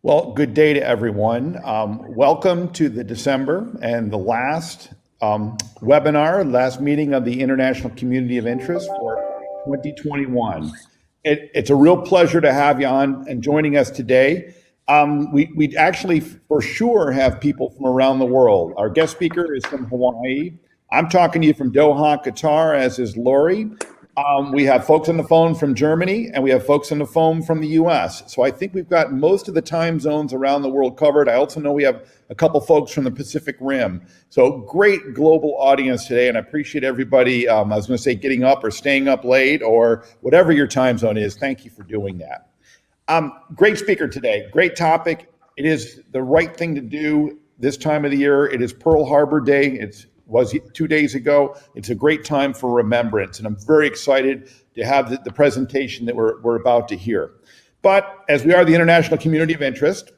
Well, good day to everyone. Welcome to the December and the last webinar, last meeting of the International Community of Interest for 2021. It's a real pleasure to have you on and joining us today. We actually for sure have people from around the world. Our guest speaker is from Hawaii. I'm talking to you from Doha, Qatar, as is Lori. We have folks on the phone from Germany, and we have folks on the phone from the US. So I think we've got most of the time zones around the world covered. I also know we have a couple folks from the Pacific Rim. So great global audience today, and I appreciate everybody, I was going to say getting up or staying up late or whatever your time zone is. Thank you for doing that. Great speaker today, great topic. It is the right thing to do this time of the year. It is Pearl Harbor Day. It was 2 days ago. It's a great time for remembrance, and I'm very excited to have the presentation that we're about to hear. But as we are the International Community of Interest,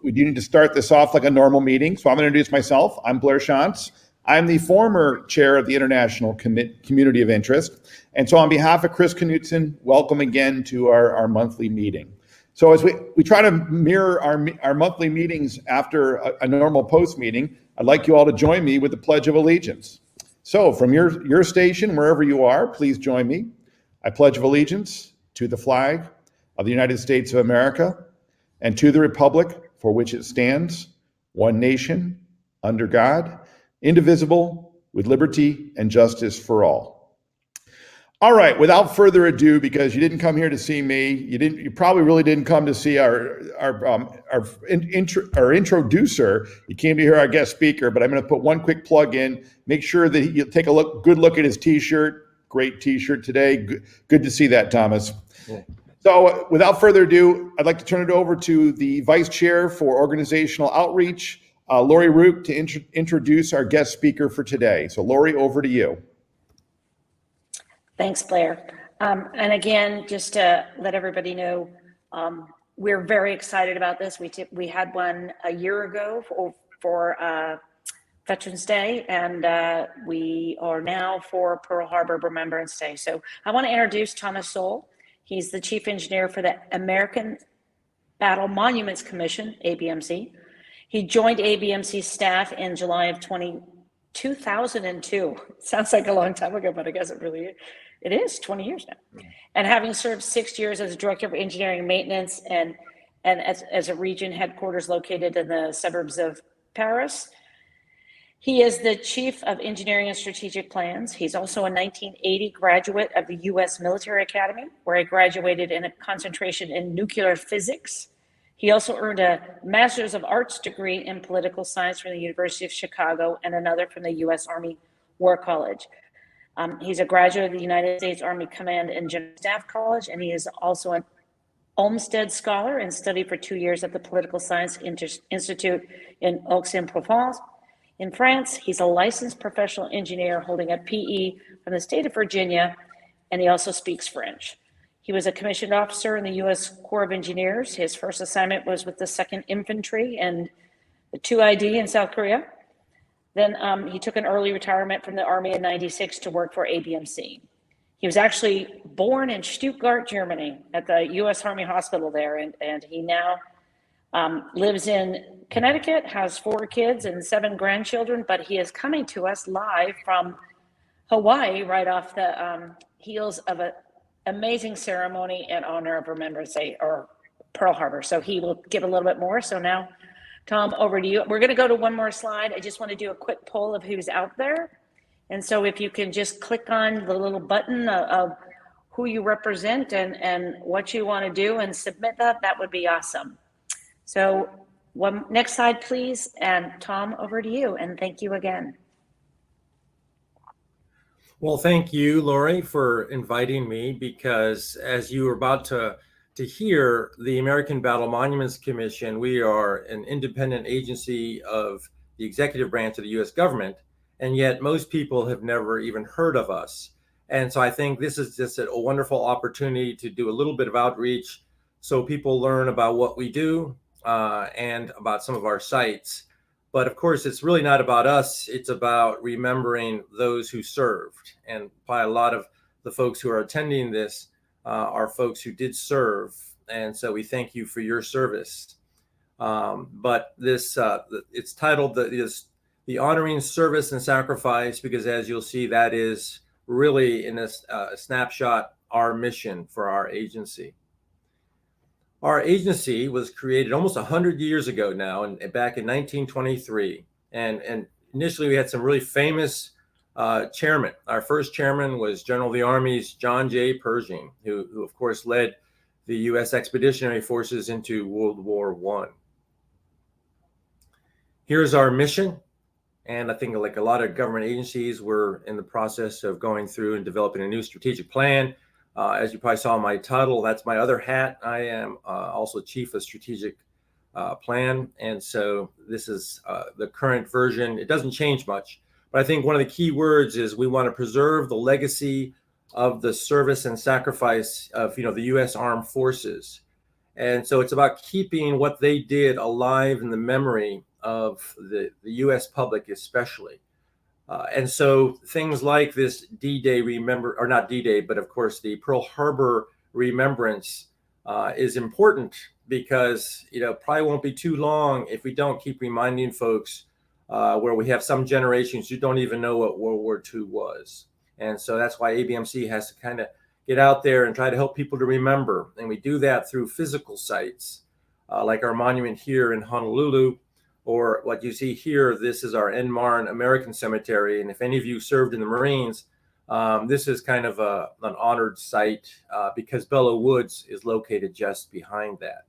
we do need to start this off like a normal meeting. So I'm going to introduce myself. I'm Blair Shantz. I'm the former chair of the International Community of Interest. And so on behalf of Chris Knutson, welcome again to our monthly meeting. So as we try to mirror our monthly meetings after a normal post meeting, I'd like you all to join me with the Pledge of Allegiance. So from your station, wherever you are, please join me. I pledge of allegiance to the flag of the United States of America and to the republic for which it stands, one nation, under God, indivisible, with liberty and justice for all. All right, without further ado, because you didn't come here to see me, you probably really didn't come to see our introducer. You came to hear our guest speaker, but I'm going to put one quick plug in. Make sure that you take a good look at his T-shirt. Great T-shirt today. Good to see that, Thomas. Yeah. So without further ado, I'd like to turn it over to the Vice Chair for Organizational Outreach, Lori Rook, to introduce our guest speaker for today. So Lori, over to you. Thanks, Blair. And again, just to let everybody know, we're very excited about this. We had one a year ago for Veterans Day, and we are now for Pearl Harbor Remembrance Day. So I want to introduce Thomas Sowell. He's the Chief Engineer for the American Battle Monuments Commission, ABMC. He joined ABMC staff in July of 2002. Sounds like a long time ago, but I guess it is 20 years now. And having served 6 years as Director of Engineering and Maintenance and as a region headquarters located in the suburbs of Paris. He is the Chief of Engineering and Strategic Plans. He's also a 1980 graduate of the U.S. Military Academy, where he graduated in a concentration in nuclear physics. He also earned a Master's of Arts degree in political science from the University of Chicago and another from the U.S. Army War College. He's a graduate of the United States Army Command and General Staff College, and he is also an Olmsted Scholar and studied for 2 years at the Political Science Institute in Aix-en-Provence. In France, he's a licensed professional engineer holding a PE from the state of Virginia, and he also speaks French. He was a commissioned officer in the U.S. Corps of Engineers. His first assignment was with the 2nd Infantry and the 2ID in South Korea. Then he took an early retirement from the Army in '96 to work for ABMC. He was actually born in Stuttgart, Germany, at the U.S. Army Hospital there, and he now lives in Connecticut, has 4 kids and 7 grandchildren, but he is coming to us live from Hawaii right off the heels of an amazing ceremony in honor of Remembrance Day, or Pearl Harbor. So he will give a little bit more. So now, Tom, over to you. We're going to go to one more slide. I just want to do a quick poll of who's out there. And so if you can just click on the little button of who you represent and what you want to do and submit that would be awesome. So next slide, please. And Tom, over to you. And thank you again. Well, thank you, Lori, for inviting me, because as you were about to hear, the American Battle Monuments Commission, we are an independent agency of the executive branch of the U.S. government, and yet most people have never even heard of us. And so I think this is just a wonderful opportunity to do a little bit of outreach so people learn about what we do and about some of our sites. But of course, it's really not about us. It's about remembering those who served. And by a lot of the folks who are attending this are folks who did serve. And so we thank you for your service. But this it's titled the Honoring Service and Sacrifice, because as you'll see, that is really in a snapshot our mission for our agency. Our agency was created almost 100 years ago now, and back in 1923. And initially, we had some really famous chairmen. Our first chairman was General of the Army's John J. Pershing, who of course led the U.S. Expeditionary Forces into World War I. Here's our mission. And I think, like a lot of government agencies, we're in the process of going through and developing a new strategic plan. As you probably saw in my title, that's my other hat. I am also Chief of Strategic Plan. And so this is the current version. It doesn't change much. But I think one of the key words is we want to preserve the legacy of the service and sacrifice of the U.S. Armed Forces. And so it's about keeping what they did alive in the memory of the U.S. public especially. And so things like this D-Day or not D-Day, but of course the Pearl Harbor remembrance is important, because probably won't be too long if we don't keep reminding folks where we have some generations who don't even know what World War II was. And so that's why ABMC has to kind of get out there and try to help people to remember. And we do that through physical sites, like our monument here in Honolulu, or what you see here. This is our Enmarn American Cemetery. And if any of you served in the Marines, this is kind of an honored site because Belleau Woods is located just behind that.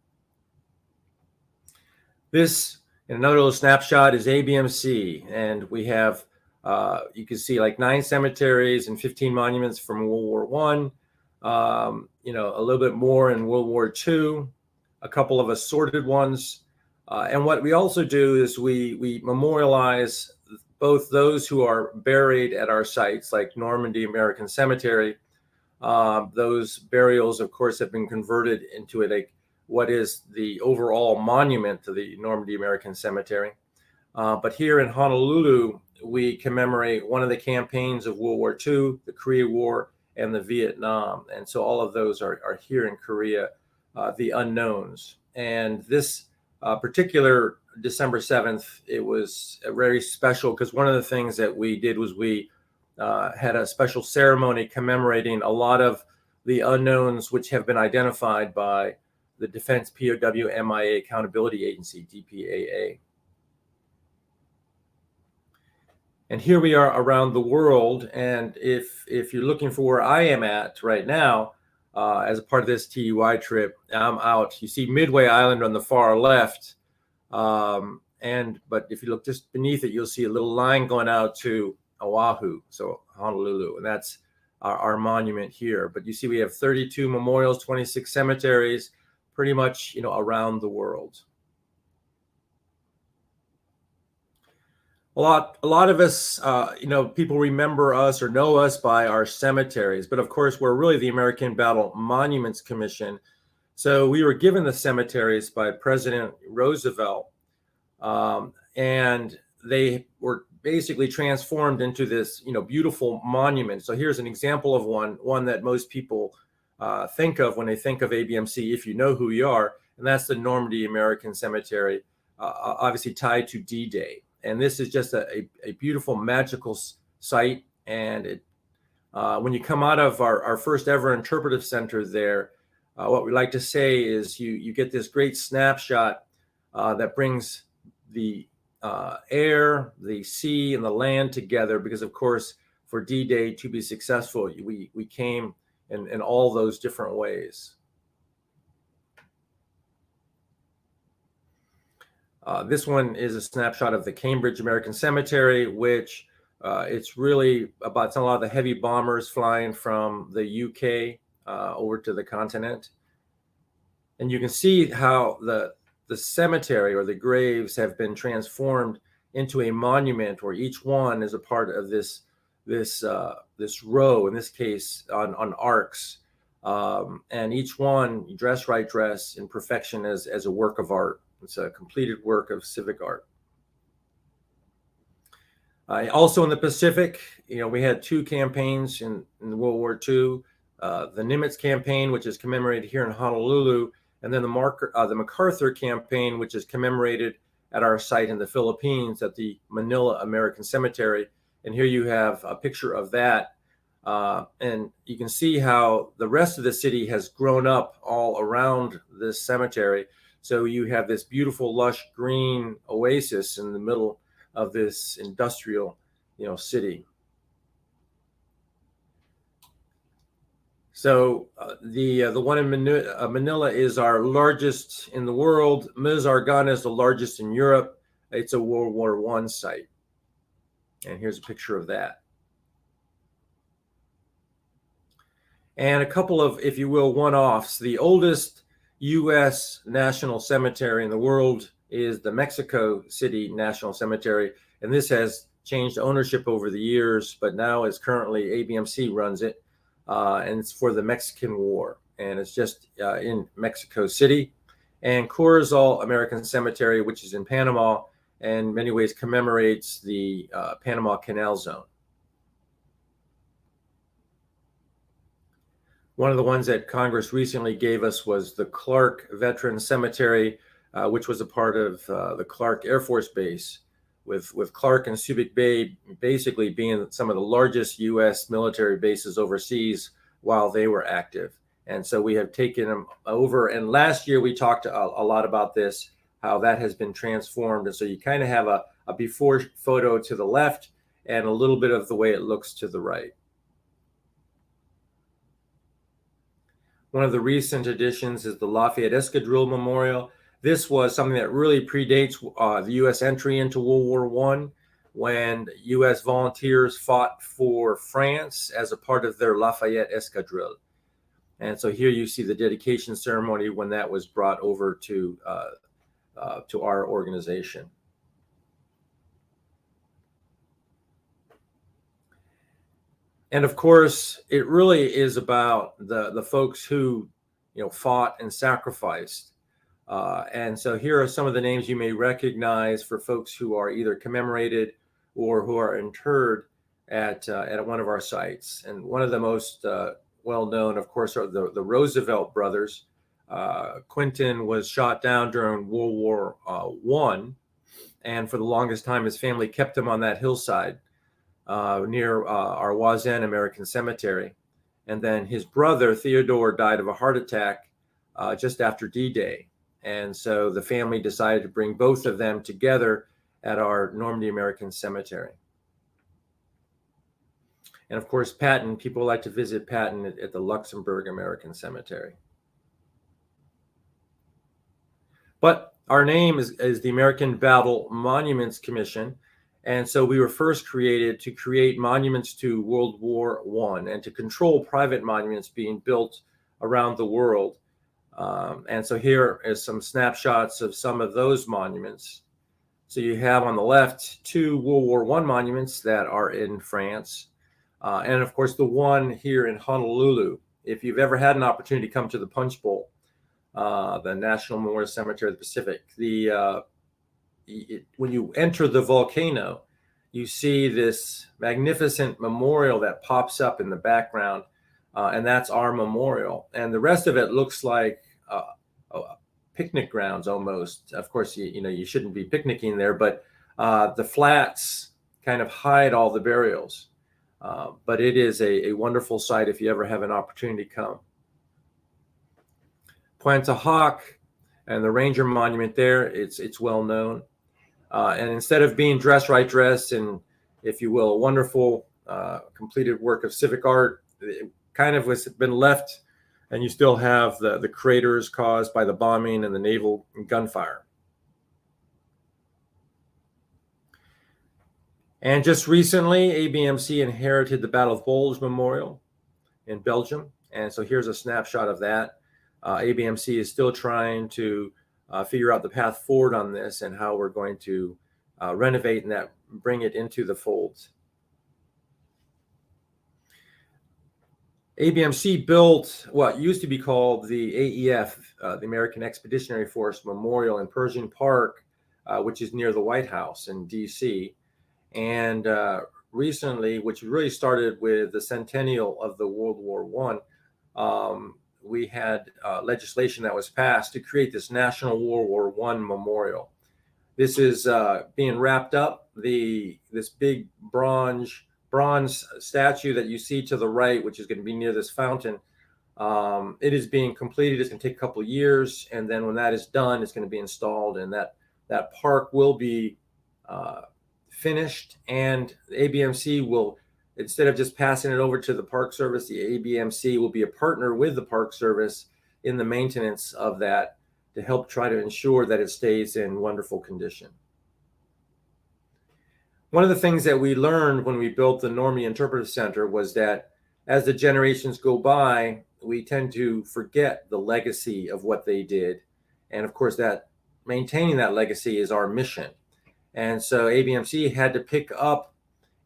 This, in another little snapshot, is ABMC. And we have, you can see like 9 cemeteries and 15 monuments from World War I, a little bit more in World War II, a couple of assorted ones. And what we also do is we memorialize both those who are buried at our sites, like Normandy American Cemetery. Those burials, of course, have been converted into what is the overall monument to the Normandy American Cemetery. But here in Honolulu, we commemorate one of the campaigns of World War II, the Korea War, and the Vietnam. And so all of those are here in Korea, the unknowns. And this particular December 7th, it was very special because one of the things that we did was we had a special ceremony commemorating a lot of the unknowns which have been identified by the Defense POW MIA Accountability Agency, DPAA. And here we are around the world. And if you're looking for where I am at right now, as a part of this TUI trip, I'm out. You see Midway Island on the far left. But if you look just beneath it, you'll see a little line going out to Oahu, so Honolulu. And that's our monument here. But you see we have 32 memorials, 26 cemeteries, pretty much, around the world. A lot of us, people remember us or know us by our cemeteries, but of course we're really the American Battle Monuments Commission. So we were given the cemeteries by President Roosevelt, and they were basically transformed into this, beautiful monument. So here's an example of one that most people think of when they think of ABMC, if you know who we are, and that's the Normandy American Cemetery, obviously tied to D-Day. And this is just a beautiful, magical site. And when you come out of our first ever interpretive center there, what we like to say is you get this great snapshot that brings the air, the sea, and the land together. Because, of course, for D-Day to be successful, we came in all those different ways. This one is a snapshot of the Cambridge American Cemetery, which it's really about a lot of the heavy bombers flying from the UK over to the continent. And you can see how the cemetery or the graves have been transformed into a monument where each one is a part of this row, in this case on arcs. And each one, dress right dress in perfection as a work of art. It's a completed work of civic art. Also in the Pacific, we had 2 campaigns in World War II. The Nimitz campaign, which is commemorated here in Honolulu, And then the MacArthur campaign, which is commemorated at our site in the Philippines at the Manila American Cemetery. And here you have a picture of that. And you can see how the rest of the city has grown up all around this cemetery. So you have this beautiful, lush green oasis in the middle of this industrial, city. So the one in Manila is our largest in the world. Mizan is the largest in Europe. It's a World War I site. And here's a picture of that. And a couple of, if you will, one-offs. The oldest U.S. National Cemetery in the world is the Mexico City National Cemetery. And this has changed ownership over the years, but now is currently ABMC runs it. And it's for the Mexican War. And it's just in Mexico City. And Corozal American Cemetery, which is in Panama, and in many ways commemorates the Panama Canal Zone. One of the ones that Congress recently gave us was the Clark Veteran Cemetery, which was a part of the Clark Air Force Base, with Clark and Subic Bay basically being some of the largest U.S. military bases overseas while they were active. And so we have taken them over. And last year we talked a lot about this, how that has been transformed. And so you kind of have a before photo to the left and a little bit of the way it looks to the right. One of the recent additions is the Lafayette Escadrille Memorial. This was something that really predates the U.S. entry into World War I, when U.S. volunteers fought for France as a part of their Lafayette Escadrille. And so here you see the dedication ceremony when that was brought over to our organization. And of course, it really is about the folks who, fought and sacrificed. And so here are some of the names you may recognize for folks who are either commemorated or who are interred at one of our sites. And one of the most well-known, of course, are the Roosevelt Brothers. Quentin was shot down during World War I, and for the longest time, his family kept him on that hillside near our Mizan American Cemetery. And then his brother, Theodore, died of a heart attack just after D-Day. And so the family decided to bring both of them together at our Normandy American Cemetery. And of course, Patton, people like to visit Patton at the Luxembourg American Cemetery. But our name is the American Battle Monuments Commission. And so we were first created to create monuments to World War I and to control private monuments being built around the world. And so here is some snapshots of some of those monuments. So you have on the left 2 World War I monuments that are in France. And of course, the one here in Honolulu. If you've ever had an opportunity to come to the Punch Bowl, the National Memorial Cemetery of the Pacific, when you enter the volcano, you see this magnificent memorial that pops up in the background, and that's our memorial. And the rest of it looks like picnic grounds almost. Of course, you shouldn't be picnicking there, but the flats kind of hide all the burials. But it is a wonderful site if you ever have an opportunity to come. Pointe Hawk and the Ranger Monument there, it's well known. And instead of being dress right dress and, if you will, a wonderful completed work of civic art, it kind of has been left, and you still have the craters caused by the bombing and the naval gunfire. And just recently, ABMC inherited the Battlefolds Memorial in Belgium. And so here's a snapshot of that. ABMC is still trying to figure out the path forward on this and how we're going to renovate and bring it into the folds. ABMC built what used to be called the AEF, the American Expeditionary Force Memorial in Pershing Park, which is near the White House in DC. And recently, which really started with the centennial of the World War I, we had legislation that was passed to create this National World War I Memorial. This is being wrapped up. This big bronze statue that you see to the right, which is going to be near this fountain, it is being completed. It's going to take a couple of years, and then when that is done, it's going to be installed, and that park will be finished. And the ABMC will, instead of just passing it over to the Park Service, the ABMC will be a partner with the Park Service in the maintenance of that to help try to ensure that it stays in wonderful condition. One of the things that we learned when we built the Normandy Interpretive Center was that as the generations go by, we tend to forget the legacy of what they did. And of course, that maintaining that legacy is our mission. And so ABMC had to pick up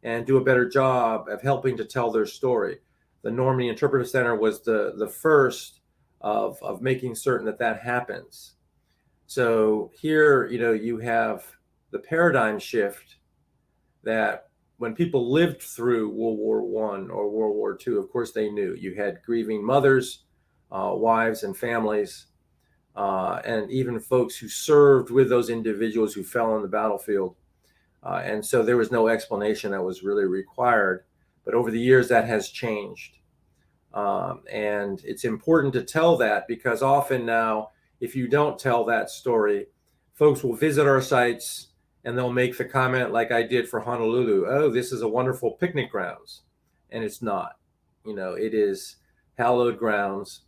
and do a better job of helping to tell their story. The Normandy Interpretive Center was the first of making certain that happens. So here, you have the paradigm shift that when people lived through World War I or World War II, of course they knew. You had grieving mothers, wives and families, and even folks who served with those individuals who fell on the battlefield. And so there was no explanation that was really required. But over the years, that has changed. And it's important to tell that, because often now, if you don't tell that story, folks will visit our sites and they'll make the comment like I did for Honolulu, oh, this is a wonderful picnic grounds. And it's not. It is hallowed grounds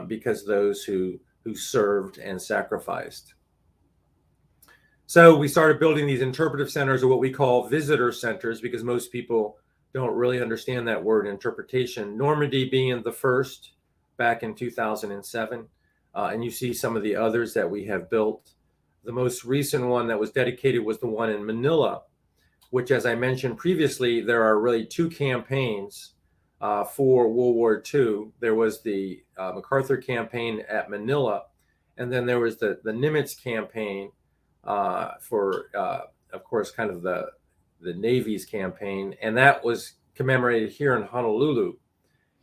because those who served and sacrificed. So we started building these interpretive centers, or what we call visitor centers, because most people don't really understand that word, interpretation. Normandy being the first back in 2007. And you see some of the others that we have built. The most recent one that was dedicated was the one in Manila, which, as I mentioned previously, there are really two campaigns for World War II. There was the MacArthur campaign at Manila, and then there was the Nimitz campaign for, of course, kind of the Navy's campaign, and that was commemorated here in Honolulu.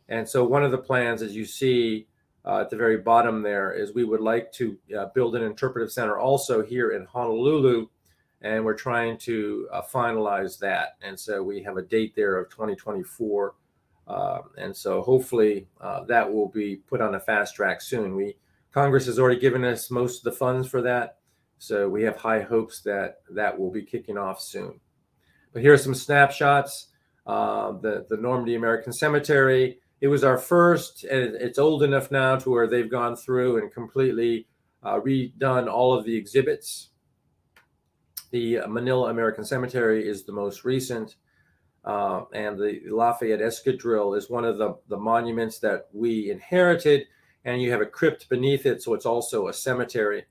And so one of the plans, as you see at the very bottom there, is we would like to build an interpretive center also here in Honolulu, and we're trying to finalize that. And so we have a date there of 2024. And so hopefully that will be put on a fast track soon. Congress has already given us most of the funds for that. So we have high hopes that will be kicking off soon. But here are some snapshots. The Normandy American Cemetery. It was our first, and it's old enough now to where they've gone through and completely redone all of the exhibits. The Manila American Cemetery is the most recent. And the Lafayette Escadrille is one of the monuments that we inherited. And you have a crypt beneath it, so it's also a cemetery.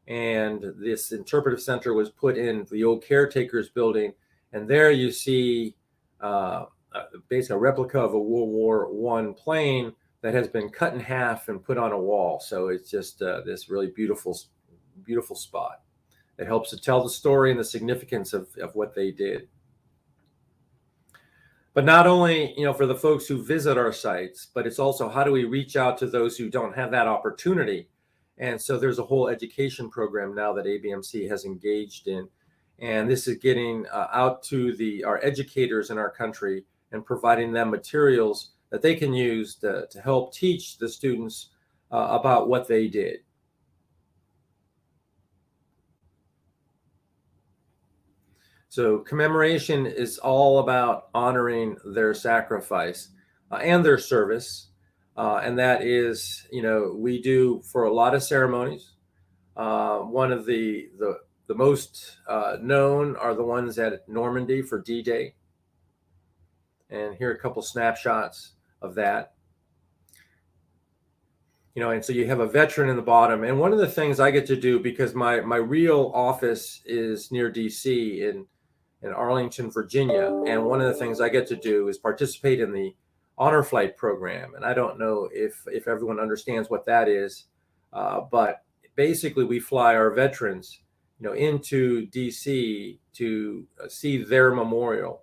And this interpretive center was put in the old caretaker's building. And there you see basically a replica of a World War I plane that has been cut in half and put on a wall. So it's just this really beautiful spot. It helps to tell the story and the significance of what they did. But not only, for the folks who visit our sites, but it's also how do we reach out to those who don't have that opportunity. And so there's a whole education program now that ABMC has engaged in. And this is getting out to our educators in our country and providing them materials that they can use to help teach the students about what they did. So commemoration is all about honoring their sacrifice and their service. And that is, we do for a lot of ceremonies. One of the most known are the ones at Normandy for D-Day. And here are a couple snapshots of that. And so you have a veteran in the bottom. And one of the things I get to do, because my real office is near DC in Arlington, Virginia. And one of the things I get to do is participate in the honor flight program. And I don't know if everyone understands what that is, but basically we fly our veterans, into DC to see their memorial.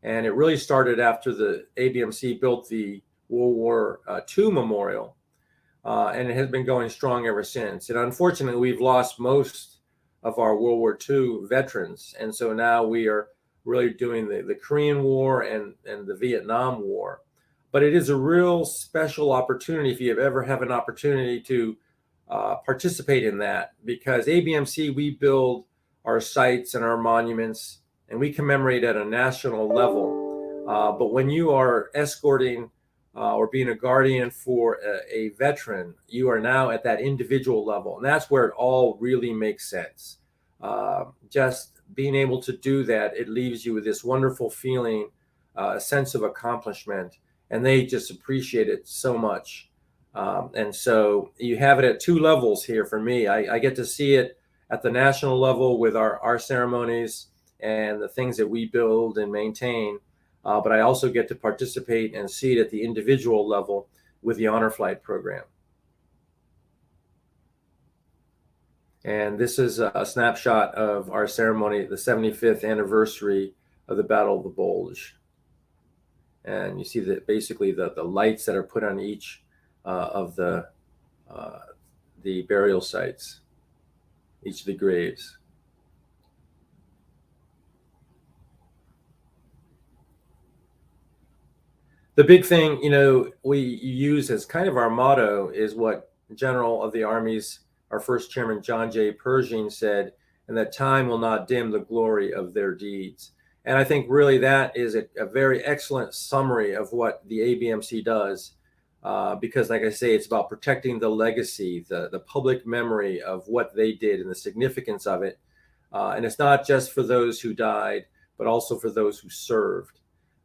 And it really started after the ABMC built the World War II memorial. and it has been going strong ever since. And unfortunately, we've lost most of our World War II veterans. And so now we are really doing the Korean War and the Vietnam War. But it is a real special opportunity if you ever have an opportunity to participate in that, because ABMC, we build our sites and our monuments and we commemorate at a national level. But when you are escorting or being a guardian for a veteran, you are now at that individual level. And that's where it all really makes sense. Just being able to do that, it leaves you with this wonderful feeling, a sense of accomplishment, and they just appreciate it so much. And so you have it at two levels here for me. I get to see it at the national level with our ceremonies and the things that we build and maintain. But I also get to participate and see it at the individual level with the Honor Flight program. And this is a snapshot of our ceremony, the 75th anniversary of the Battle of the Bulge. And you see that basically the lights that are put on each of the burial sites, each of the graves. The big thing, we use as kind of our motto is what General of the Armies, our first chairman, John J. Pershing, said, and that time will not dim the glory of their deeds. And I think really that is a very excellent summary of what the ABMC does, because like I say, it's about protecting the legacy, the public memory of what they did and the significance of it. And it's not just for those who died, but also for those who served.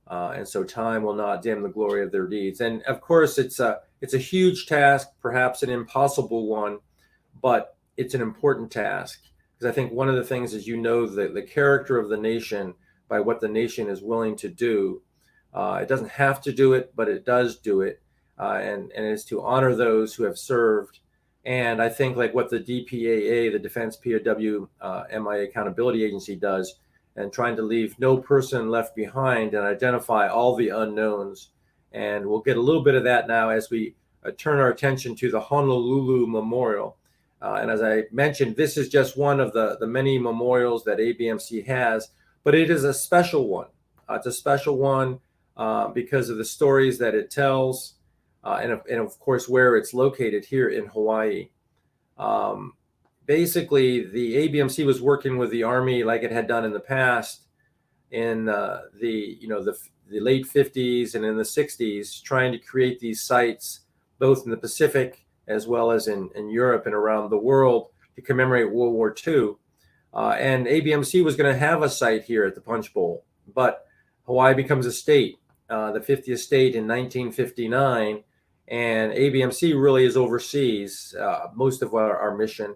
And so time will not dim the glory of their deeds. And of course, it's a huge task, perhaps an impossible one, but it's an important task. Because I think one of the things is, the character of the nation by what the nation is willing to do. It doesn't have to do it, but it does do it. And it's to honor those who have served. And I think like what the DPAA, the Defense POW MIA Accountability Agency, does, and trying to leave no person left behind and identify all the unknowns. And we'll get a little bit of that now as we turn our attention to the Honolulu Memorial. And as I mentioned, this is just one of the many memorials that ABMC has, but it is a special one. It's a special one because of the stories that it tells, and of course where it's located here in Hawaii. Basically, the ABMC was working with the Army like it had done in the past in the late 50s and in the 60s, trying to create these sites both in the Pacific as well as in Europe and around the world to commemorate World War II. And ABMC was going to have a site here at the Punch Bowl, but Hawaii becomes a state, the 50th state in 1959, and ABMC really is overseas most of our mission.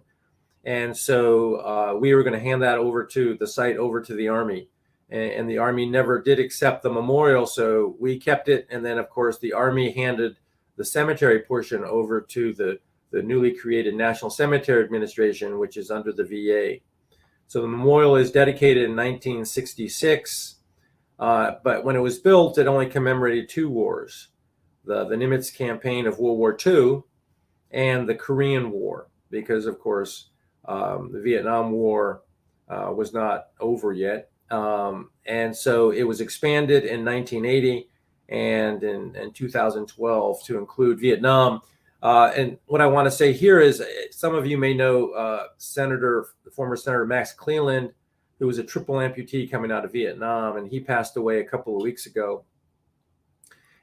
And so we were going to hand that over to the site, over to the Army. And the Army never did accept the memorial, so we kept it. And then, of course, the Army handed the cemetery portion over to the newly created National Cemetery Administration, which is under the VA. So the memorial is dedicated in 1966. But when it was built, it only commemorated two wars, the Nimitz campaign of World War II and the Korean War, because, of course, the Vietnam War was not over yet. And so it was expanded in 1980 and in 2012 to include Vietnam. And what I want to say here is some of you may know the former Senator Max Cleland, who was a triple amputee coming out of Vietnam, and he passed away a couple of weeks ago.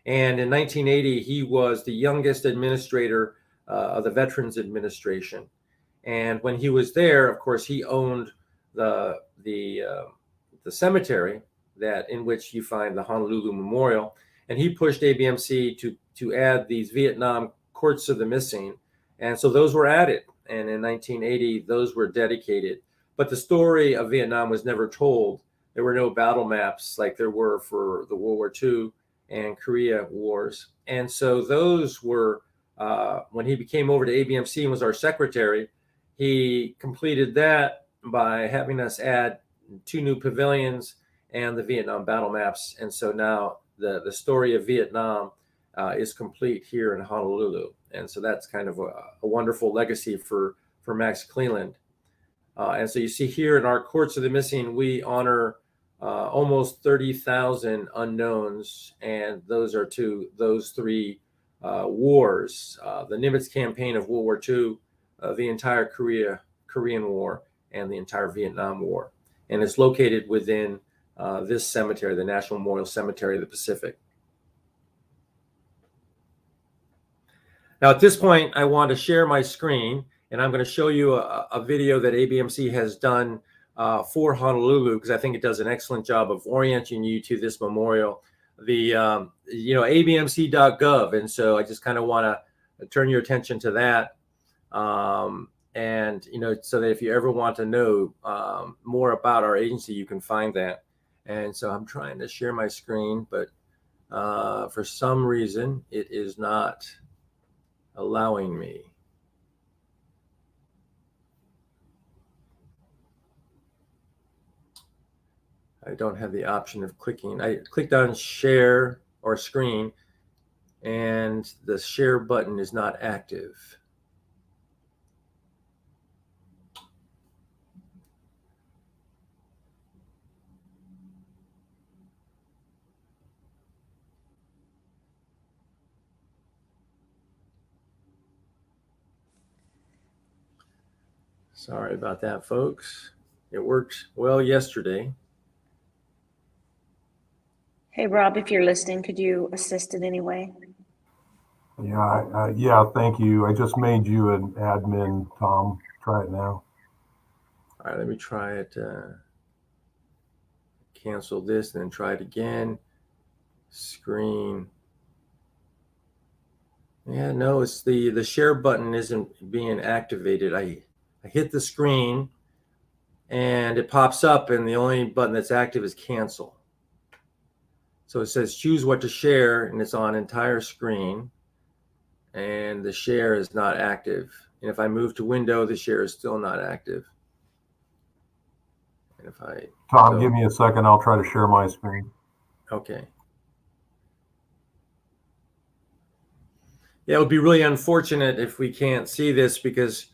And in 1980, he was the youngest administrator of the Veterans Administration. And when he was there, of course, he owned the cemetery in which you find the Honolulu Memorial, and he pushed ABMC to add these Vietnam courts of the missing, and so those were added. And in 1980, those were dedicated. But the story of Vietnam was never told. There were no battle maps like there were for the World War II and Korea wars, and so those were when he came over to ABMC and was our secretary. He completed that by having us add 2 new pavilions and the Vietnam battle maps. And so now the story of Vietnam is complete here in Honolulu. And so that's kind of a wonderful legacy for Max Cleland. And so you see here in our Courts of the Missing, we honor almost 30,000 unknowns, and those are to those three wars, the Nimitz campaign of World War II, the entire Korean War, and the entire Vietnam War. And it's located within this cemetery, the National Memorial Cemetery of the Pacific. Now, at this point, I want to share my screen, and I'm going to show you a video that ABMC has done for Honolulu, because I think it does an excellent job of orienting you to this memorial. The abmc.gov, and so I just kind of want to turn your attention to that, and so that if you ever want to know more about our agency, you can find that. And so I'm trying to share my screen, but for some reason it is not allowing me. I don't have the option of clicking. I clicked on share or screen, and the share button is not active. Sorry about that, folks. It worked well yesterday. Hey, Rob, if you're listening, could you assist in any way? Yeah, thank you. I just made you an admin, Tom. Try it now. All right, let me try it. Cancel this and then try it again. Screen. Yeah, no, it's the share button isn't being activated. I hit the screen and it pops up, and the only button that's active is cancel. So it says choose what to share, and it's on entire screen, and the share is not active. And if I move to window, the share is still not active. And if Tom, give me a second. I'll try to share my screen. Okay. Yeah, it would be really unfortunate if we can't see this, because,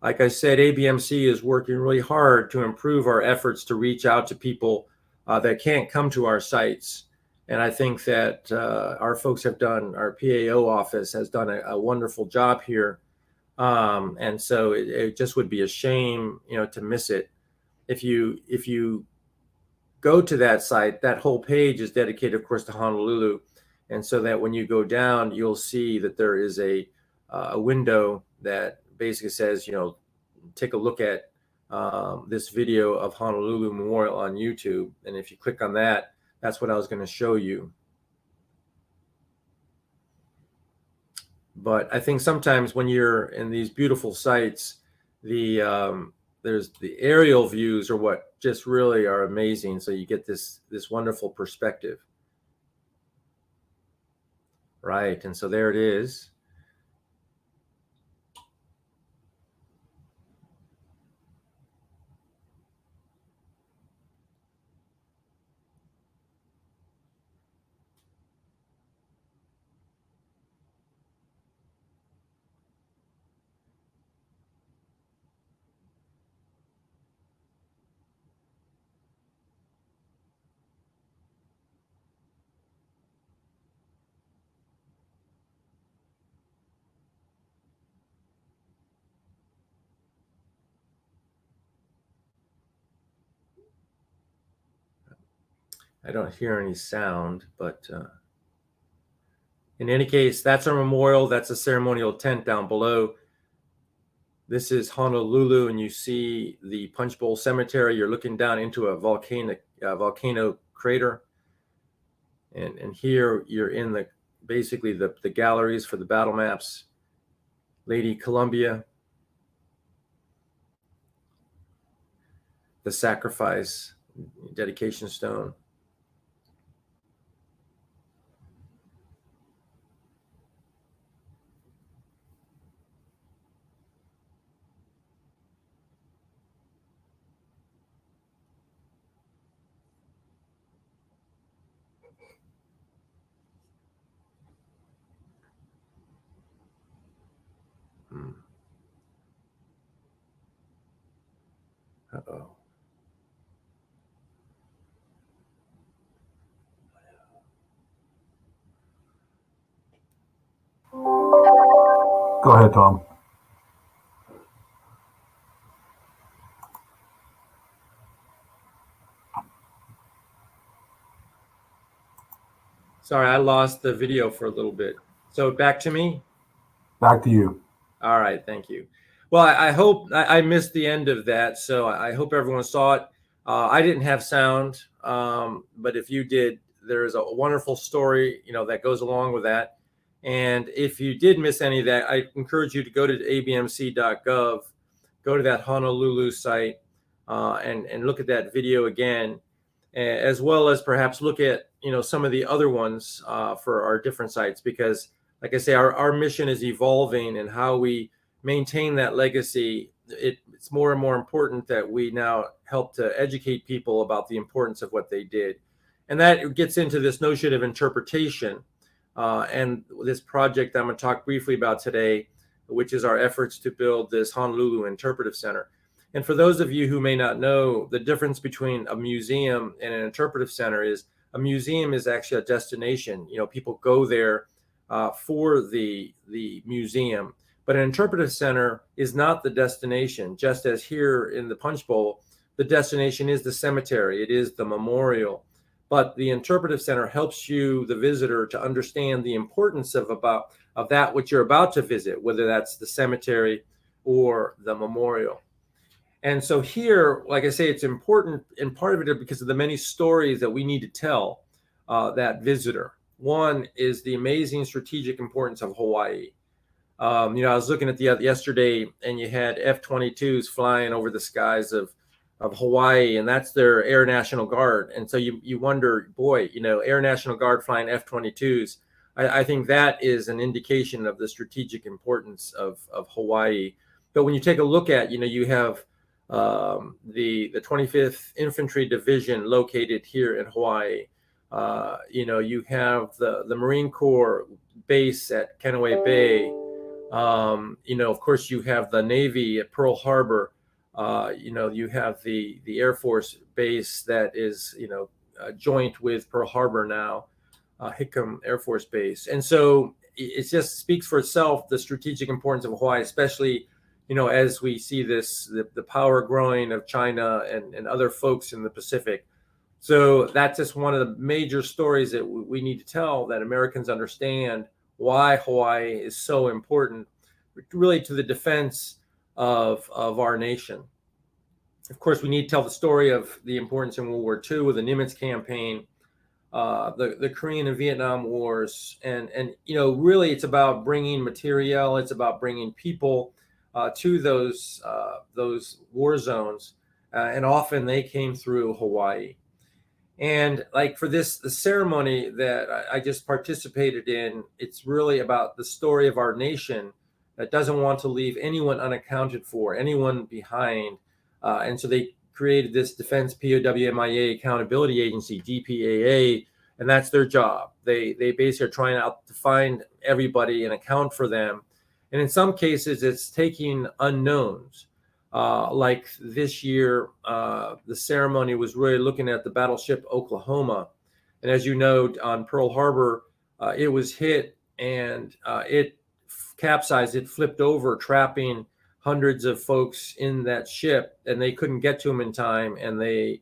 like I said, ABMC is working really hard to improve our efforts to reach out to people that can't come to our sites. And I think that our folks have done, our PAO office has done a wonderful job here. And so it just would be a shame, to miss it. If you go to that site, that whole page is dedicated, of course, to Honolulu. And so that when you go down, you'll see that there is a window that basically says, take a look at this video of Honolulu Memorial on YouTube. And if you click on that, that's what I was going to show you. But I think sometimes when you're in these beautiful sites, there's the aerial views are what just really are amazing. So you get this wonderful perspective. Right, and so there it is. I don't hear any sound, but in any case, that's our memorial. That's a ceremonial tent down below. This is Honolulu, and you see the Punch Bowl Cemetery. You're looking down into a volcano crater. And here you're in basically the galleries for the battle maps. Lady Columbia, the sacrifice dedication stone. Uh-oh. Go ahead, Tom. Sorry, I lost the video for a little bit. So back to me? Back to you. All right, thank you. Well, I hope I missed the end of that, so I hope everyone saw it. I didn't have sound, but if you did, there is a wonderful story, that goes along with that. And if you did miss any of that, I encourage you to go to abmc.gov, go to that Honolulu site, and look at that video again, as well as perhaps look at some of the other ones for our different sites, because like I say, our mission is evolving, and how we maintain that legacy. It's more and more important that we now help to educate people about the importance of what they did. And that gets into this notion of interpretation, and this project I'm going to talk briefly about today, which is our efforts to build this Honolulu Interpretive Center. And for those of you who may not know, the difference between a museum and an interpretive center is a museum is actually a destination. People go there for the museum, but an interpretive center is not the destination. Just as here in the Punch Bowl, the destination is the cemetery, it is the memorial. But the interpretive center helps you, the visitor, to understand the importance of that which you're about to visit, whether that's the cemetery or the memorial. And so here, like I say, it's important, and part of it is because of the many stories that we need to tell that visitor. One is the amazing strategic importance of Hawaii. I was looking at yesterday, and you had F-22s flying over the skies of Hawaii, and that's their Air National Guard. And so you wonder, boy, Air National Guard flying F-22s. I think that is an indication of the strategic importance of Hawaii. But when you take a look at, you have the 25th Infantry Division located here in Hawaii. You have the Marine Corps base at Kenaway Bay. Of course, you have the Navy at Pearl Harbor. You have the Air Force base that is, joint with Pearl Harbor now, Hickam Air Force Base. And so it just speaks for itself, the strategic importance of Hawaii, especially, as we see the power growing of China and other folks in the Pacific. So that's just one of the major stories that we need to tell, that Americans understand why Hawaii is so important, really, to the defense of our nation. Of course, we need to tell the story of the importance in World War II with the Nimitz campaign, the Korean and Vietnam Wars, and really it's about bringing material, it's about bringing people to those war zones, and often they came through Hawaii. And like for the ceremony that I just participated in, it's really about the story of our nation that doesn't want to leave anyone unaccounted for, anyone behind. And so they created this Defense POW/MIA Accountability Agency, DPAA, and that's their job. They basically are trying to find everybody and account for them. And in some cases, it's taking unknowns. Like this year, the ceremony was really looking at the battleship Oklahoma. And as you know, on Pearl Harbor, it was hit and it capsized, it flipped over, trapping hundreds of folks in that ship, and they couldn't get to them in time, and they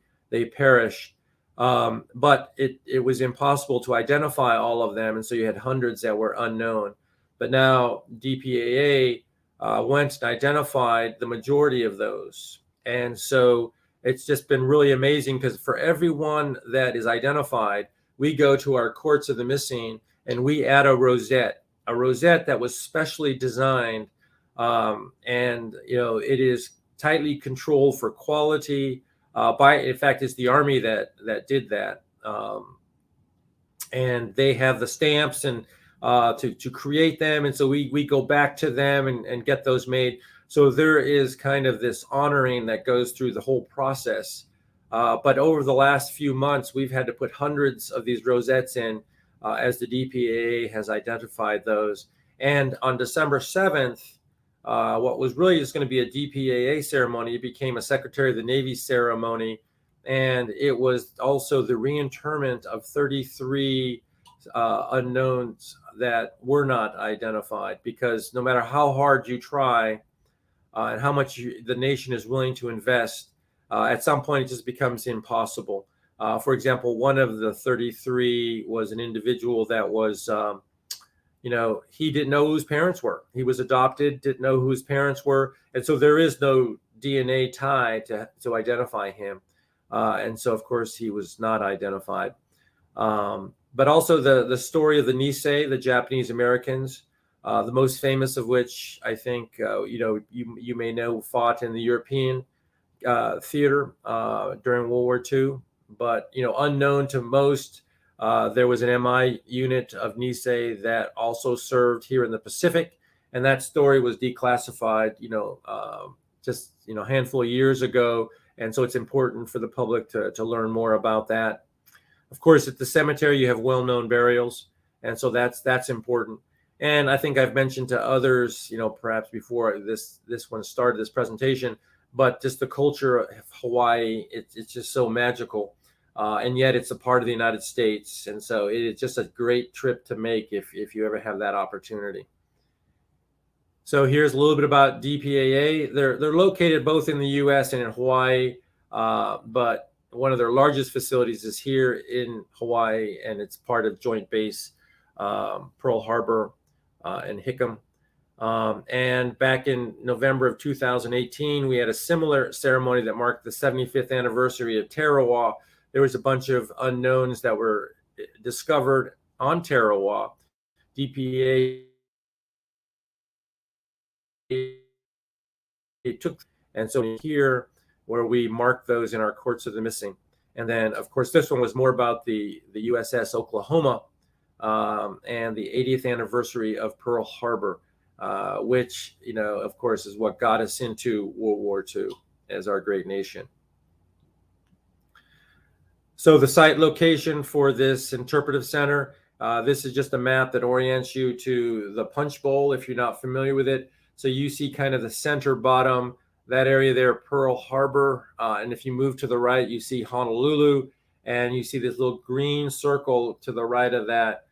perished. But it was impossible to identify all of them, and so you had hundreds that were unknown. But now DPAA went and identified the majority of those. And so it's just been really amazing, because for everyone that is identified, we go to our Courts of the Missing and we add a rosette that was specially designed. And, it is tightly controlled for quality. In fact, it's the Army that did that. And they have the stamps and to create them. And so we go back to them and get those made. So there is kind of this honoring that goes through the whole process. But over the last few months, we've had to put hundreds of these rosettes in as the DPAA has identified those. And on December 7th, what was really just going to be a DPAA ceremony. It became a Secretary of the Navy ceremony, and it was also the reinterment of 33 unknowns that were not identified, because no matter how hard you try and how much the nation is willing to invest, at some point it just becomes impossible. For example, one of the 33 was an individual that was, he didn't know who his parents were. He was adopted, didn't know who his parents were. And so there is no DNA tie to identify him. And so, of course, he was not identified. But also the story of the Nisei, the Japanese Americans, the most famous of which I think, you may know, fought in the European theater during World War II. But, unknown to most, there was an MI unit of Nisei that also served here in the Pacific. And that story was declassified, just, a handful of years ago. And so it's important for the public to learn more about that. Of course, at the cemetery, you have well-known burials. And so that's important. And I think I've mentioned to others, perhaps before this one started, this presentation, but just the culture of Hawaii, it's just so magical. And yet it's a part of the United States. And so it's just a great trip to make if you ever have that opportunity. So here's a little bit about DPAA. They're located both in the U.S. and in Hawaii, but one of their largest facilities is here in Hawaii, and it's part of Joint Base Pearl Harbor and Hickam. And back in November of 2018, we had a similar ceremony that marked the 75th anniversary of Tarawa. There was a bunch of unknowns that were discovered on Tarawa. DPA took, and so here where we mark those in our Courts of the Missing. And then, of course, this one was more about the USS Oklahoma and the 80th anniversary of Pearl Harbor, which, of course, is what got us into World War II as our great nation. So the site location for this interpretive center, this is just a map that orients you to the Punch Bowl if you're not familiar with it. So you see kind of the center bottom, that area there, Pearl Harbor. And if you move to the right, you see Honolulu, and you see this little green circle to the right of that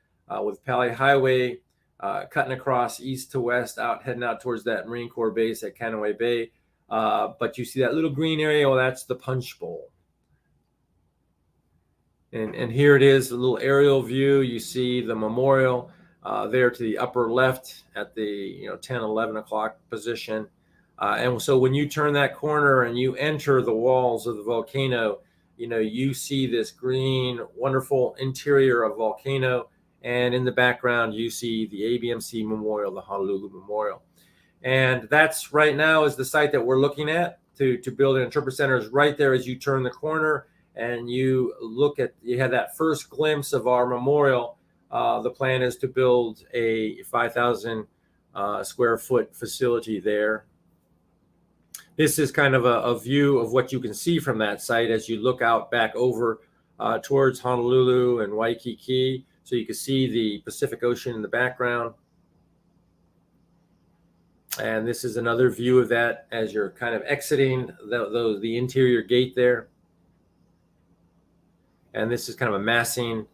with Pali Highway cutting across east to west, heading out towards that Marine Corps base at Kanawai Bay. But you see that little green area, well, that's the Punch Bowl. And here it is, a little aerial view. You see the memorial there to the upper left at the 10, 11 o'clock position. And so when you turn that corner and you enter the walls of the volcano, you see this green, wonderful interior of volcano. And in the background, you see the ABMC Memorial, the Honolulu Memorial. And that's right now is the site that we're looking at to build an interpretive center, is right there as you turn the corner and you have that first glimpse of our memorial. The plan is to build a 5,000 square foot facility there. This is kind of a view of what you can see from that site as you look out back over towards Honolulu and Waikiki. So you can see the Pacific Ocean in the background. And this is another view of that as you're kind of exiting the interior gate there. And this is kind of a massing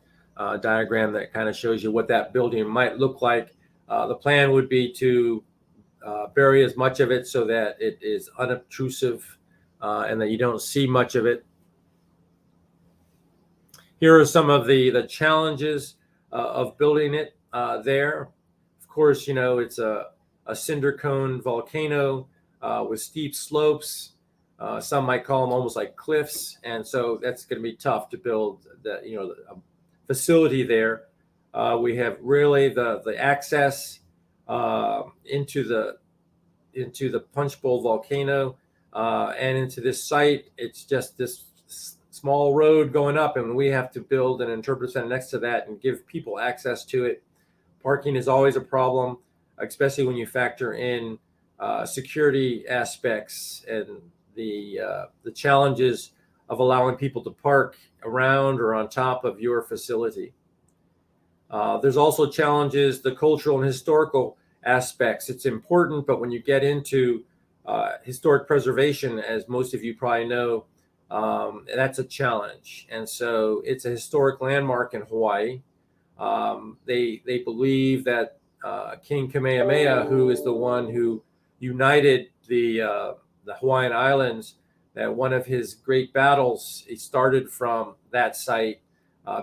diagram that kind of shows you what that building might look like. The plan would be to bury as much of it so that it is unobtrusive and that you don't see much of it. Here are some of the challenges of building it there. Of course, it's a cinder cone volcano with steep slopes. Some might call them almost like cliffs. And so that's going to be tough to build a facility there. We have really the access into the Punch Bowl volcano and into this site. It's just this small road going up, and we have to build an interpretive center next to that and give people access to it. Parking is always a problem, especially when you factor in security aspects and the challenges of allowing people to park around or on top of your facility. There's also challenges, the cultural and historical aspects, it's important. But when you get into historic preservation, as most of you probably know, that's a challenge. And so it's a historic landmark in Hawaii. They believe that King Kamehameha, who is the one who united the Hawaiian Islands, that one of his great battles, he started from that site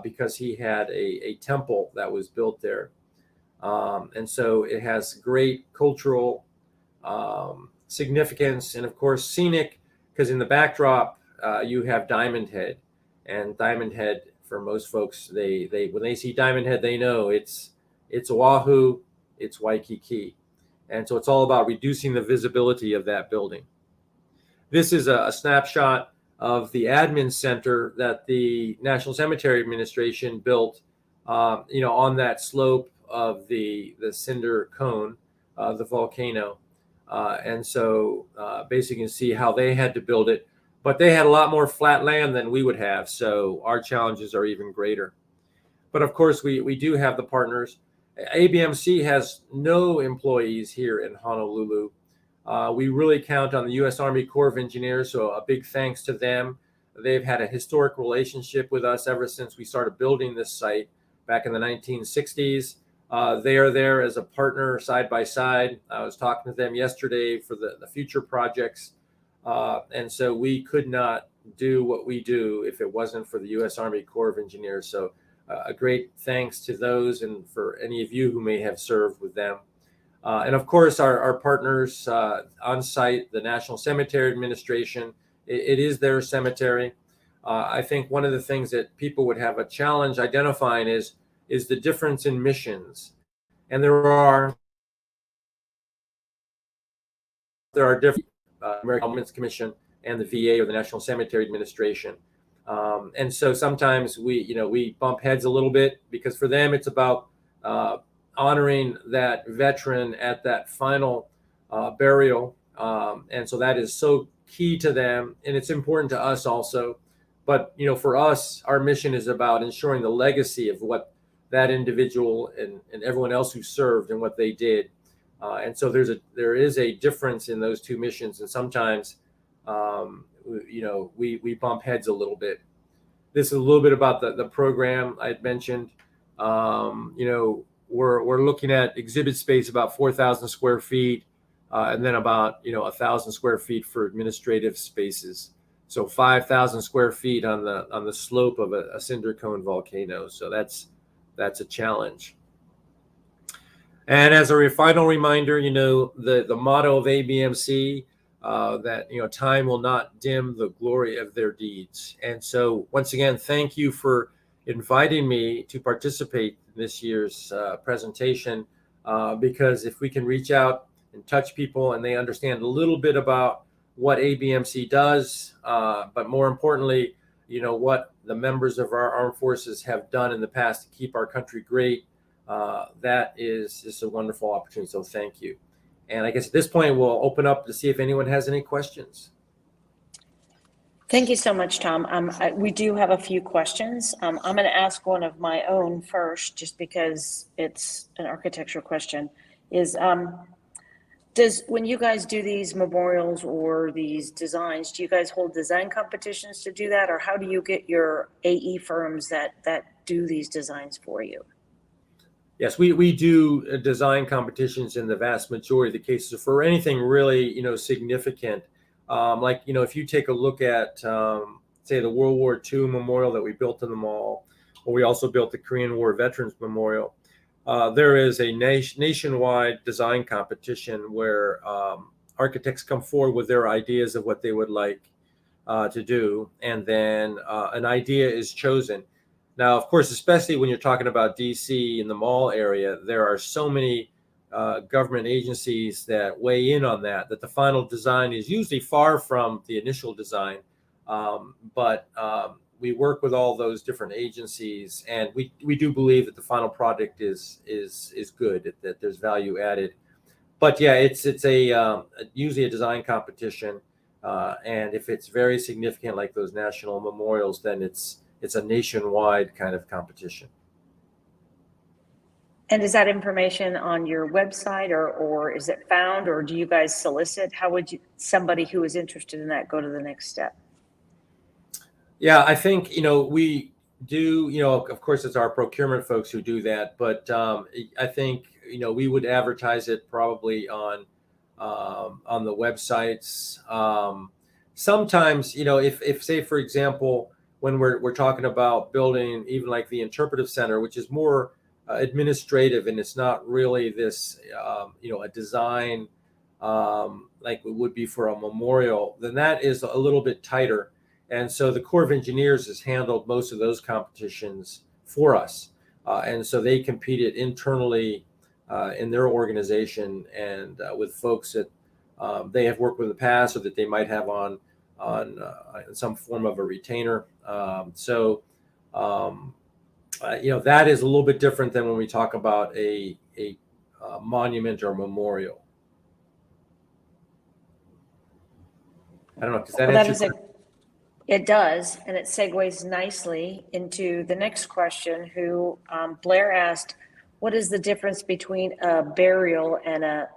because he had a temple that was built there. And so it has great cultural significance, and of course scenic, because in the backdrop you have Diamond Head. And Diamond Head, for most folks, they when they see Diamond Head, they know it's Oahu, it's Waikiki. And so it's all about reducing the visibility of that building. This is a snapshot of the admin center that the National Cemetery Administration built, on that slope of the cinder cone, the volcano. And so basically you can see how they had to build it, but they had a lot more flat land than we would have. So our challenges are even greater. But of course, we do have the partners. ABMC has no employees here in Honolulu. We really count on the U.S. Army Corps of Engineers, so a big thanks to them. They've had a historic relationship with us ever since we started building this site back in the 1960s. They are there as a partner side by side. I was talking to them yesterday for the future projects. And so we could not do what we do if it wasn't for the U.S. Army Corps of Engineers. So a great thanks to those, and for any of you who may have served with them. And of course, our partners on site, the National Cemetery Administration, it is their cemetery. I think one of the things that people would have a challenge identifying is the difference in missions. And there are different American Monuments Commission and the VA, or the National Cemetery Administration. And so sometimes we bump heads a little bit, because for them it's about honoring that veteran at that final burial. And so that is so key to them, and it's important to us also. But for us, our mission is about ensuring the legacy of what that individual and everyone else who served and what they did. And so there is a difference in those two missions, and sometimes we bump heads a little bit. This is a little bit about the program I had mentioned. We're looking at exhibit space about 4,000 square feet, and then about 1,000 square feet for administrative spaces. So 5,000 square feet on the slope of a cinder cone volcano. So that's a challenge. And as a final reminder, the motto of ABMC, that time will not dim the glory of their deeds. And so once again, thank you for inviting me to participate in this year's presentation, because if we can reach out and touch people and they understand a little bit about what ABMC does, but more importantly, what the members of our armed forces have done in the past to keep our country great, that is just a wonderful opportunity. So thank you. And I guess at this point, we'll open up to see if anyone has any questions. Thank you so much, Tom. We do have a few questions. I'm going to ask one of my own first, just because it's an architecture question. When you guys do these memorials or these designs, do you guys hold design competitions to do that? Or how do you get your AE firms that do these designs for you? Yes, we do design competitions in the vast majority of the cases for anything really, significant. If you take a look at, say, the World War II memorial that we built in the mall, or we also built the Korean War Veterans Memorial, there is a nationwide design competition where architects come forward with their ideas of what they would like to do, and then an idea is chosen. Now, of course, especially when you're talking about DC in the mall area, there are so many government agencies that weigh in on that the final design is usually far from the initial design. But we work with all those different agencies, and we do believe that the final product is good, that there's value added. But yeah, it's usually a design competition, and if it's very significant, like those national memorials, then it's a nationwide kind of competition. And is that information on your website or is it found, or do you guys solicit? How would somebody who is interested in that go to the next step? Yeah, I think, we do, of course, it's our procurement folks who do that, but I think, we would advertise it probably on the websites. Sometimes, if say, for example, when we're talking about building even like the Interpretive Center, which is more administrative, and it's not really this, a design like it would be for a memorial, then that is a little bit tighter. And so the Corps of Engineers has handled most of those competitions for us. And so they competed internally in their organization and with folks that they have worked with in the past or that they might have on some form of a retainer. That is a little bit different than when we talk about a monument or memorial. I don't know. Does that answer? It does, and it segues nicely into the next question. Who Blair asked, "What is the difference between a burial and a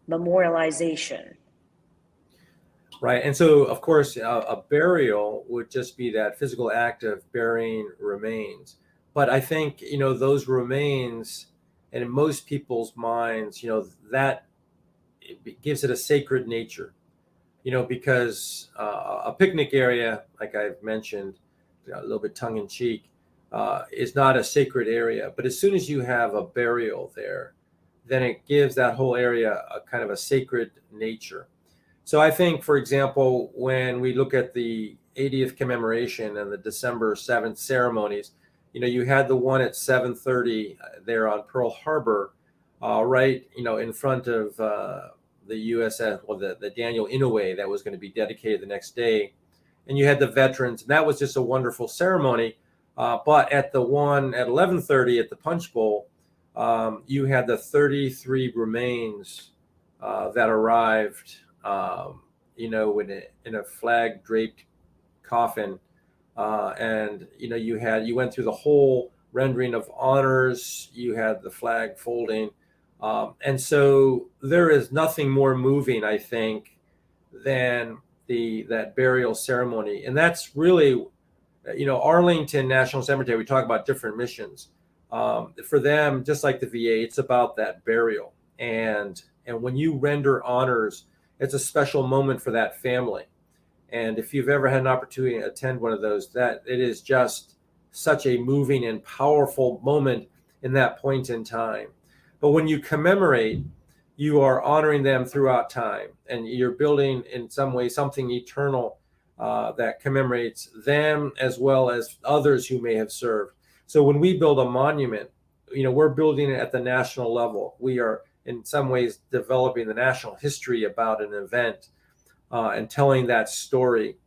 memorialization?" Right, and so of course, a burial would just be that physical act of burying remains. But I think those remains, and in most people's minds, that it gives it a sacred nature. Because a picnic area, like I've mentioned, a little bit tongue in cheek, is not a sacred area. But as soon as you have a burial there, then it gives that whole area a kind of a sacred nature. So I think, for example, when we look at the 80th commemoration and the December 7th ceremonies, you had the one at 7:30 there on Pearl Harbor, right, in front of the USS, well, the Daniel Inouye that was going to be dedicated the next day. And you had the veterans, and that was just a wonderful ceremony. But at the one at 11:30 at the Punch Bowl, you had the 33 remains that arrived, in a flag draped coffin. And, you went through the whole rendering of honors. You had the flag folding. And so there is nothing more moving, I think, than that burial ceremony. And that's really, Arlington National Cemetery, we talk about different missions. For them, just like the VA, it's about that burial. And when you render honors, it's a special moment for that family. And if you've ever had an opportunity to attend one of those, that it is just such a moving and powerful moment in that point in time. But when you commemorate, you are honoring them throughout time, and you're building in some way something eternal that commemorates them as well as others who may have served. So when we build a monument, we're building it at the national level. We are in some ways developing the national history about an event and telling that story.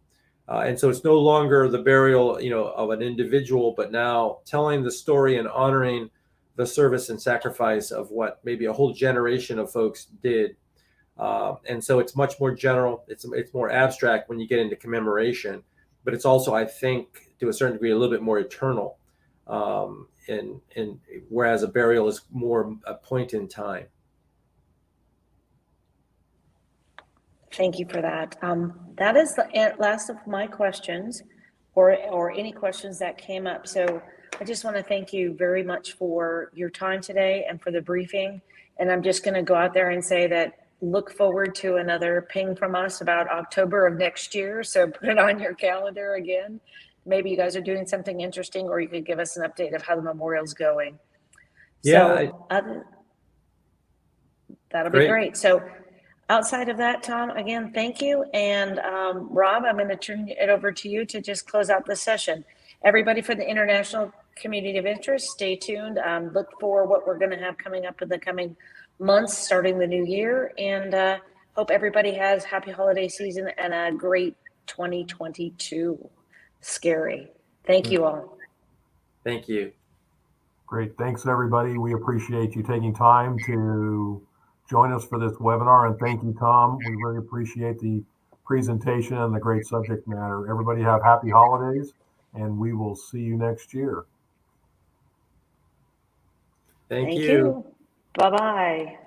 And so it's no longer the burial, of an individual, but now telling the story and honoring the service and sacrifice of what maybe a whole generation of folks did. And so it's much more general. It's more abstract when you get into commemoration, but it's also, I think, to a certain degree, a little bit more eternal. And whereas a burial is more a point in time. Thank you for that. That is the last of my questions, or any questions that came up. So I just want to thank you very much for your time today and for the briefing. And I'm just going to go out there and say that look forward to another ping from us about October of next year. So put it on your calendar again. Maybe you guys are doing something interesting, or you could give us an update of how the memorial's going. Yeah, so that'll be great. So outside of that, Tom, again, thank you. And Rob, I'm going to turn it over to you to just close out the session. Everybody for the International Community of Interest, stay tuned. Look for what we're going to have coming up in the coming months, starting the new year. And hope everybody has happy holiday season and a great 2022. Scary. Thank you all. Thank you. Great. Thanks, everybody. We appreciate you taking time to join us for this webinar. And thank you, Tom. We really appreciate the presentation and the great subject matter. Everybody have happy holidays, and we will see you next year. Thank you. Bye-bye.